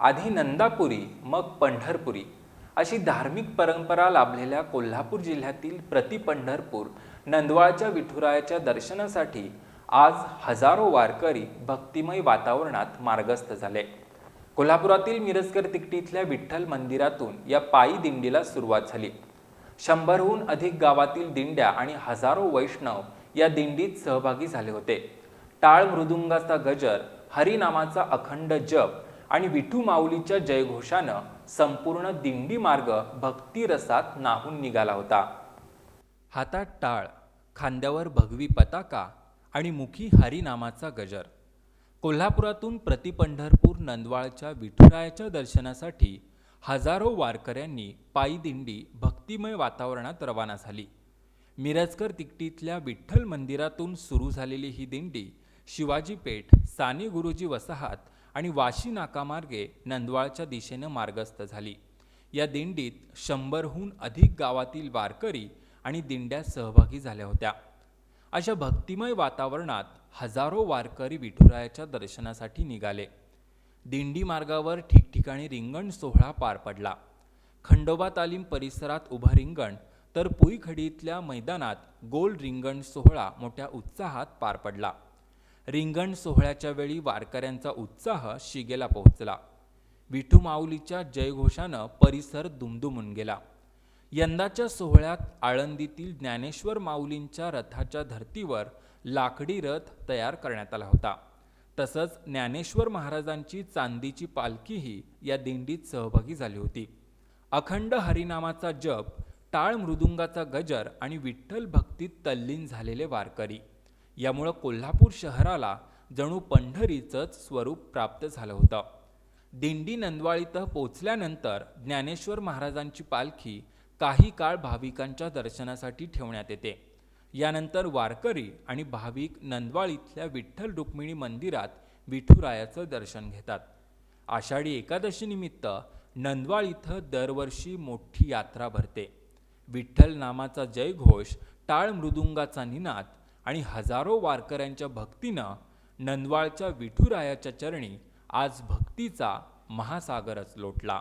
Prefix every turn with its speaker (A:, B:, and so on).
A: आधी नंदापुरी मग पंढरपुरी अशी धार्मिक परंपरा लाभलेल्या कोल्हापूर जिल्ह्यातील प्रति पंढरपूर नंदवाळच्या विठुरायाच्या दर्शनासाठी आज हजारो वारकरी भक्तिमय वातावरणात मार्गस्थ झाले। कोल्हापुरातील मिरजकर तिकटी इथल्या विठ्ठल मंदिरातून या पायी दिंडीला सुरुवात झाली। 100हून अधिक गावातील दिंड्या आणि हजारो वैष्णव या दिंडीत सहभागी झाले होते। टाळ मृदुंगाचा गजर, हरिनामाचा अखंड जप आणि विठू माऊलीच्या जयघोषानं संपूर्ण दिंडी मार्ग भक्ती रसात न्हाऊन निघाला होता। हातात टाळ, खांद्यावर भगवी पताका आणि मुखी हरिनामाचा गजर। कोल्हापुरातून प्रति पंढरपूर नंदवाळच्या विठुरायाच्या दर्शनासाठी हजारो वारकऱ्यांनी पायी दिंडी भक्तिमय वातावरणात रवाना झाली। मिरजकर तिकटीतल्या विठ्ठल मंदिरातून सुरू झालेली ही दिंडी शिवाजी पेठ, साने गुरुजी वसाहत आणि वाशी नाकामार्गे नंदवाळच्या दिशेनं मार्गस्थ झाली। या दिंडीत 100हून अधिक गावातील वारकरी आणि दिंड्या सहभागी झाल्या होत्या। अशा भक्तिमय वातावरणात हजारो वारकरी विठुरायाच्या दर्शनासाठी निघाले। दिंडी मार्गावर ठिकठिकाणी रिंगण सोहळा पार पडला। खंडोबा तालीम परिसरात उभं रिंगण तर पुईखडीतल्या मैदानात गोल रिंगण सोहळा मोठ्या उत्साहात पार पडला। रिंगण सोहळ्याच्या वेळी वारकऱ्यांचा उत्साह शिगेला पोहोचला। विठू माऊलीच्या जयघोषानं परिसर दुमदुमून गेला। यंदाच्या सोहळ्यात आळंदीतील ज्ञानेश्वर माऊलींच्या रथाच्या धर्तीवर लाकडी रथ तयार करण्यात आला होता। तसंच ज्ञानेश्वर महाराजांची चांदीची पालखीही या दिंडीत सहभागी झाली होती। अखंड हरिनामाचा जप, टाळ मृदुंगाचा गजर आणि विठ्ठल भक्तीत तल्लीन झालेले वारकरी यामुळे कोल्हापूर शहराला जणू पंढरीचंच स्वरूप प्राप्त झालं होतं। दिंडी नंदवाळीत पोचल्यानंतर ज्ञानेश्वर महाराजांची पालखी काही काळ भाविकांच्या दर्शनासाठी ठेवण्यात येते। यानंतर वारकरी आणि भाविक नंदवाळीतल्या विठ्ठल रुक्मिणी मंदिरात विठुरायाचं दर्शन घेतात। आषाढी एकादशी निमित्त नंदवाळ इथं दरवर्षी मोठी यात्रा भरते। विठ्ठल नामाचा जयघोष, टाळ मृदुंगाचा निनाद आणि हजारो वारकऱ्यांच्या भक्तीनं नंदवाळच्या विठुरायाच्या चरणी आज भक्तीचा महासागरच लोटला।